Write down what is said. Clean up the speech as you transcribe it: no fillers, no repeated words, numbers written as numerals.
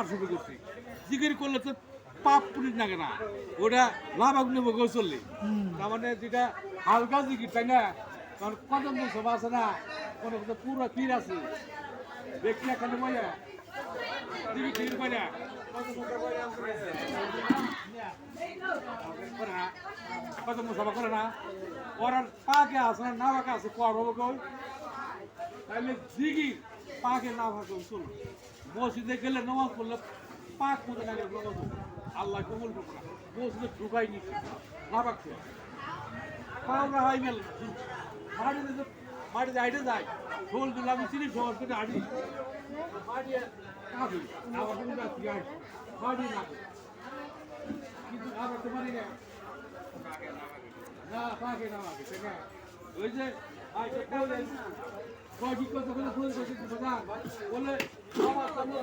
কার শুরু করছি জিকির করলে তো পাপ পুলিশ লাগে না ওটা লাভাগ নেব চললে তার মানে যেটা হালকা জিকির তাই না কারণ কদম সব আছে না কোনো পুরো পীর আছে দেখি এখানে বইয়া জিকির তীর বইয়া কদম সভা করে না ওরা পাকে আছে না পাকে আছে কর হবো কই তাহলে জিকির পাকে না ভাগে চল মসজিদে গেলে নামাজ পড়লে পাক মতো লাগে আল্লাহ কবুল করবো না মসজিদে ঢুকাই নিচ্ছে না পাকছে পাওনা হয় মেল মাটিতে হাইটে যায় ঢোল দিলে আমি চিনি সহজ করে হাঁটি মাটি কাঁদি আবার কোনো ব্যক্তি হাঁটি মাটি না কিন্তু আবার তো মানি না না পাকে না পাকে ঠিক আছে ওই যে কি কথা বলে ফোন করছি বলে আমার সামনে